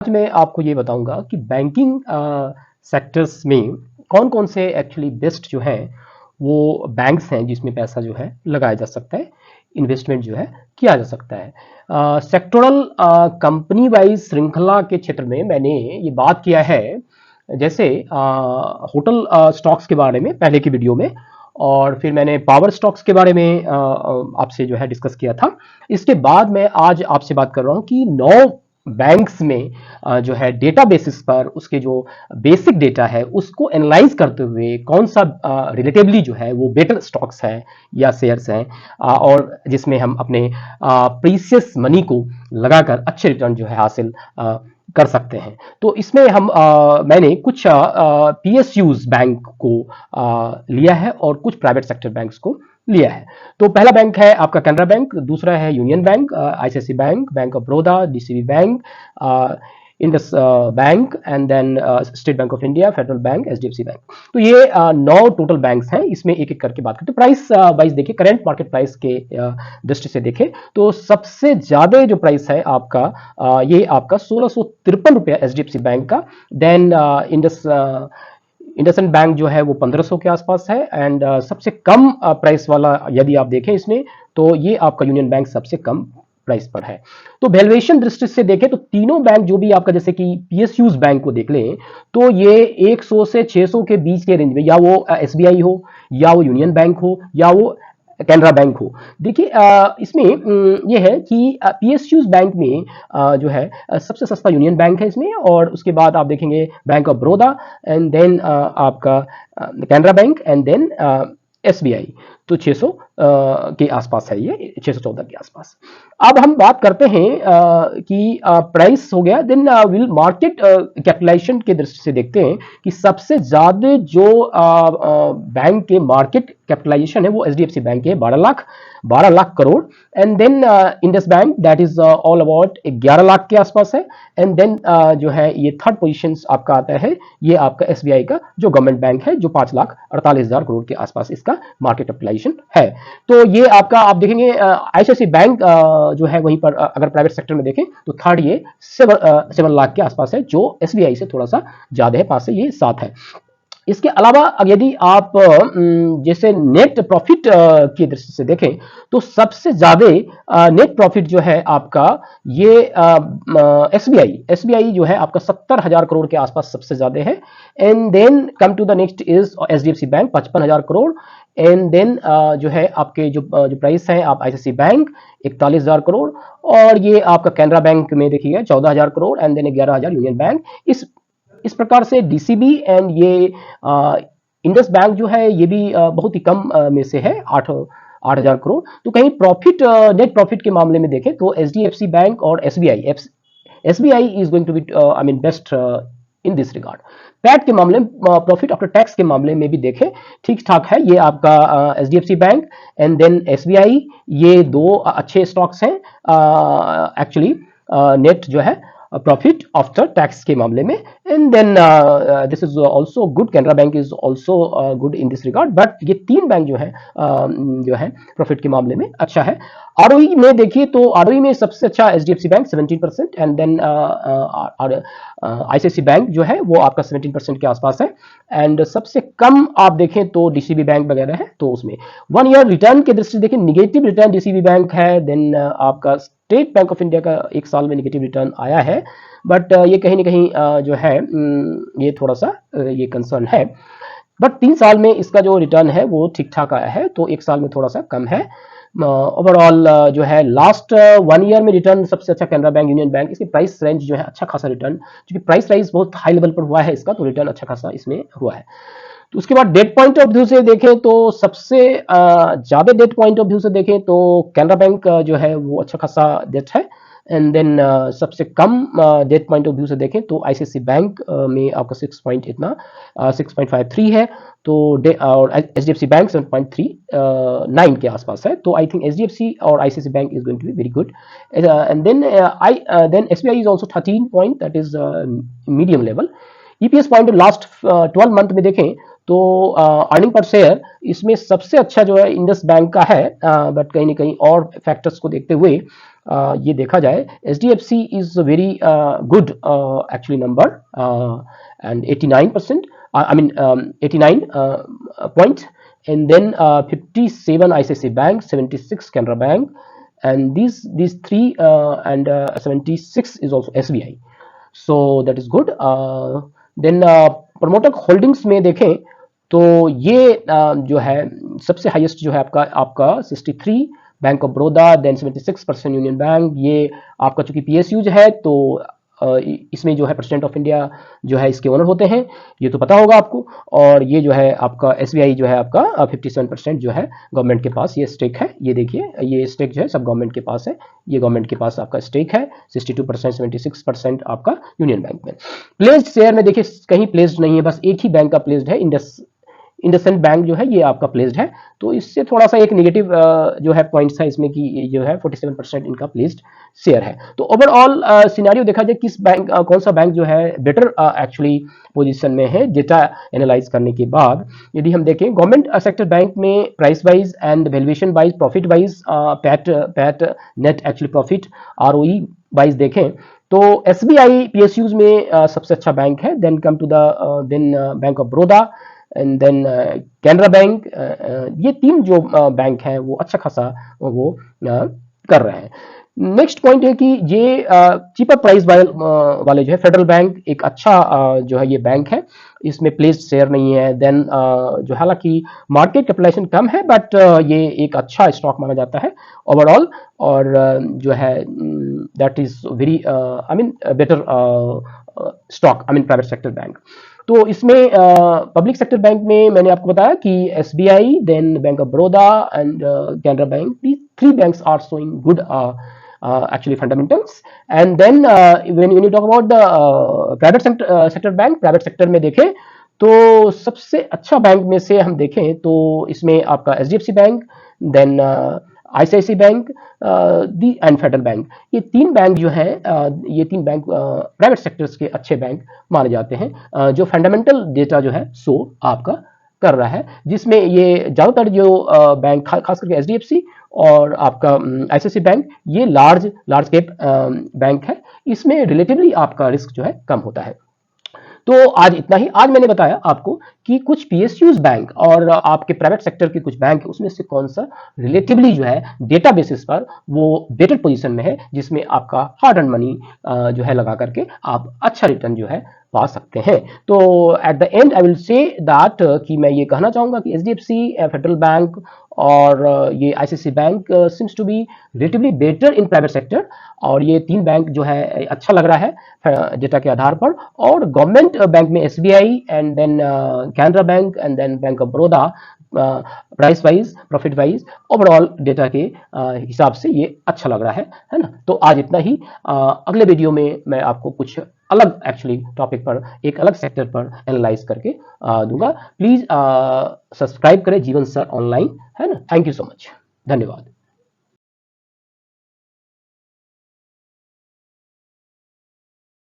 आज मैं आपको ये बताऊंगा कि बैंकिंग सेक्टर्स में कौन कौन से एक्चुअली बेस्ट जो है वो बैंक्स हैं जिसमें पैसा जो है लगाया जा सकता है, इन्वेस्टमेंट जो है किया जा सकता है। सेक्टोरल कंपनी वाइज श्रृंखला के क्षेत्र में मैंने ये बात किया है, जैसे होटल स्टॉक्स के बारे में पहले की वीडियो में, और फिर मैंने पावर स्टॉक्स के बारे में आपसे जो है डिस्कस किया था। इसके बाद मैं आज आपसे बात कर रहा हूं कि 9 बैंक्स में जो है डेटा बेसिस पर उसके जो बेसिक डेटा है उसको एनालाइज करते हुए कौन सा रिलेटिवली जो है वो बेटर स्टॉक्स है या शेयर्स हैं, और जिसमें हम अपने प्रीशियस मनी को लगाकर अच्छे रिटर्न जो है हासिल कर सकते हैं। तो इसमें हम मैंने कुछ पीएसयूज बैंक को लिया है और कुछ प्राइवेट सेक्टर बैंक्स को लिया है। तो पहला बैंक है आपका कैनरा बैंक, दूसरा है union bank, ICICI bank, bank of Baroda, DCB bank, Indus bank, and then state bank of India, federal bank, HDFC bank. तो ये 9 टोटल बैंक्स हैं। इसमें एक एक करके बात करते हैं। प्राइस वाइज देखिए, करंट मार्केट प्राइस के दृष्टि से देखें तो सबसे ज्यादा जो प्राइस है आपका ये आपका 1653 रुपया एचडीएफसी बैंक का। देन इंडसइंड बैंक जो है वो 1500 के आसपास है। एंड सबसे कम प्राइस वाला यदि आप देखें इसमें तो ये आपका यूनियन बैंक सबसे कम प्राइस पर है। तो वैल्यूएशन दृष्टि से देखें तो तीनों बैंक जो भी आपका, जैसे कि पीएसयूज बैंक को देख लें तो ये 100 से 600 के बीच के रेंज में, या वो एसबीआई हो, या वो यूनियन बैंक हो, या वो कैनरा बैंक हो। देखिए इसमें ये है कि पीएसयूज बैंक में जो है सबसे सस्ता यूनियन बैंक है इसमें, और उसके बाद आप देखेंगे bank of Baroda, and then आपका Canara bank, and then SBI. तो 600 के आसपास है, ये 614 के आसपास। अब हम बात करते हैं कि प्राइस हो गया, देन विल मार्केट कैपिटलाइजेशन के दृष्टि से देखते हैं कि सबसे ज्यादा जो बैंक के मार्केट कैपिटलाइजेशन है वो एचडीएफसी बैंक है, 12 lakh crore. And then Indus bank that is all about 11 lakh के आसपास है। एंड देन जो है ये थर्ड पोजीशन आपका आता है, ये आपका एसबीआई का जो गवर्नमेंट बैंक है, जो 5,48,000 करोड़ के आसपास इसका मार्केट कैपिटलाइजेशन है। तो ये आपका आप देखेंगे आईसीआईसी बैंक जो है वहीं पर अगर प्राइवेट सेक्टर में देखें तो थर्ड ये 7 लाख के आसपास है, जो एसबीआई से थोड़ा सा ज्यादा है, 5 से ये 7 है। इसके अलावा यदि आप जैसे नेट प्रॉफिट की दृष्टि से देखें तो सबसे ज्यादा नेट प्रॉफिट जो है आपका ये एसबीआई जो है आपका 70,000 करोड़ के आसपास सबसे ज्यादा है। And then come to the next is HDFC bank 55,000 crore. And then जो है आपके जो प्राइस है आप आईसीआईसी बैंक 41,000 करोड़, और ये आपका कैनरा बैंक में देखिएगा 14,000 crore, and then 11,000 union bank. इस प्रकार से डीसीबी एंड ये इंडस बैंक जो है ये भी बहुत ही कम में से है, 8,000 करोड़। तो कहीं प्रॉफिट नेट प्रॉफिट के मामले में देखें तो एचडीएफसी बैंक और SBI is going to be I mean best in this regard. PAT के मामले में, प्रॉफिट आफ्टर टैक्स के मामले में भी देखें ठीक ठाक है, ये आपका HDFC bank and then SBI, ये दो अच्छे स्टॉक्स हैं एक्चुअली नेट जो है प्रॉफिट आफ्टर टैक्स के मामले में। And then this is also good, Canara bank is also good in this regard. But ये 3 बैंक जो है प्रॉफिट के मामले में अच्छा है। आरओई में देखिए तो आरओई में सबसे अच्छा HDFC bank 17%, and then ICICI bank जो है वो आपका 17% के आसपास है। एंड सबसे कम आप देखें तो डीसीबी बैंक वगैरह है, तो उसमें 1 ईयर रिटर्न के दृष्टि से देखें निगेटिव रिटर्न डीसीबी बैंक है। देन आपका स्टेट बैंक ऑफ इंडिया का 1 साल में निगेटिव रिटर्न आया है, बट ये कहीं ना कहीं जो है ये थोड़ा सा ये कंसर्न है। बट 3 साल में इसका जो रिटर्न है वो ठीक ठाक आया है, तो 1 साल में थोड़ा सा कम है। ओवरऑल जो है लास्ट 1 ईयर में रिटर्न सबसे अच्छा कैनरा बैंक, यूनियन बैंक, इसकी प्राइस रेंज जो है अच्छा खासा रिटर्न, क्योंकि प्राइस राइज बहुत हाई लेवल पर हुआ है इसका, तो रिटर्न अच्छा खासा इसमें हुआ है। तो उसके बाद डेट पॉइंट ऑफ व्यू से देखें तो सबसे ज्यादा डेट पॉइंट ऑफ व्यू से देखें तो कैनरा बैंक जो है वो अच्छा खासा डेट है। एंड देन सबसे कम डेट पॉइंट ऑफ व्यू से देखें तो आईसीआईसी बैंक में आपका 6.53 है, तो और एचडीएफसी बैंक 7.39 के आसपास है। तो आई थिंक एचडीएफसी और ICICI bank is going to be very good. And then SBI is also 13 point, that is medium level. EPS point last 12 month में देखें तो अर्निंग पर शेयर इसमें सबसे अच्छा जो है इंडस बैंक का है, बट कहीं ना कहीं और फैक्टर्स को देखते हुए ये देखा जाए HDFC is very good actually number and 89%, I mean 89 points, and then 57 ICICI Bank, 76 Canara Bank, and these three and 76 is also SBI. So that is good. Then promoter holdings में देखें तो ये जो है सबसे हाईएस्ट जो है आपका 63 bank of Baroda, then 76% union bank. ये आपका चूंकि PSUज है तो इसमें जो है प्रेसिडेंट ऑफ इंडिया जो है इसके ओनर होते हैं, ये तो पता होगा आपको। और ये जो है आपका SBI जो है आपका 57% जो है गवर्नमेंट के पास ये स्टेक है। ये देखिए ये स्टेक जो है सब गवर्नमेंट के पास है, ये गवर्नमेंट के पास आपका स्टेक है 62%, 76% आपका यूनियन बैंक में। प्लेस्ड शेयर में देखिए कहीं प्लेस्ड नहीं है, बस एक ही बैंक का प्लेस्ड है, इंडसइंड बैंक जो है ये आपका प्लेस्ड है। तो इससे थोड़ा सा एक नेगेटिव जो है पॉइंट्स है इसमें कि ये जो है 47% इनका प्लेस्ड शेयर है। तो ओवरऑल सिनेरियो देखा जाए किस बैंक कौन सा बैंक जो है बेटर एक्चुअली पोजीशन में है डेटा एनालाइज करने के बाद, यदि हम देखें गवर्नमेंट सेक्टर बैंक में price wise and valuation wise, profit wise, PAT net actually profit, ROE wise देखें तो SBI PSUज में सबसे अच्छा बैंक है। Then come to the then bank of Baroda and then Canara bank. ये तीन जो बैंक हैं वो अच्छा खासा वो कर रहे हैं। नेक्स्ट पॉइंट है कि ये चीपर प्राइस वाले जो है फेडरल बैंक एक अच्छा जो है ये बैंक है, इसमें प्लेस्ड शेयर नहीं है। देन जो हालांकि मार्केट कैपिटलाइजेशन कम है बट ये एक अच्छा स्टॉक माना जाता है ओवरऑल, और जो है that is very I mean better stock, I mean private sector bank. तो इसमें पब्लिक सेक्टर बैंक में मैंने आपको बताया कि SBI, then bank of Baroda and Canara bank, these three banks are showing good actually fundamentals. And then when you talk about the private sector bank, private sector में देखें तो सबसे अच्छा बैंक में से हम देखें तो इसमें आपका HDFC bank, then ICICI bank and federal bank, ये तीन बैंक जो है ये तीन बैंक प्राइवेट सेक्टर्स के अच्छे बैंक माने जाते हैं, जो फंडामेंटल डेटा जो है सो आपका कर रहा है, जिसमें ये ज़्यादातर जो बैंक खास करके HDFC और आपका ICICI बैंक ये लार्ज कैप बैंक है, इसमें रिलेटिवली आपका रिस्क जो है कम होता है। तो आज इतना ही। आज मैंने बताया आपको कि कुछ PSUज बैंक और आपके प्राइवेट सेक्टर के कुछ बैंक उसमें से कौन सा रिलेटिवली जो है डेटा बेसिस पर वो बेटर पोजीशन में है, जिसमें आपका हार्ड अर्न मनी जो है लगा करके आप अच्छा रिटर्न जो है पा सकते हैं। तो at the and I will say that कि मैं ये कहना चाहूंगा कि HDFC, फेडरल बैंक और ये ICICI bank seems to be relatively better in private sector, और ये तीन बैंक जो है अच्छा लग रहा है डेटा के आधार पर। और गवर्नमेंट बैंक में SBI and then Canara bank and then bank of Baroda price wise, profit wise, overall data के हिसाब से ये अच्छा लग रहा है ना। तो आज इतना ही। अगले वीडियो में मैं आपको कुछ अलग एक्चुअली टॉपिक पर, एक अलग सेक्टर पर एनालाइज करके दूंगा। प्लीज सब्सक्राइब करें जीवन सर ऑनलाइन, है ना। थैंक यू सो मच, धन्यवाद।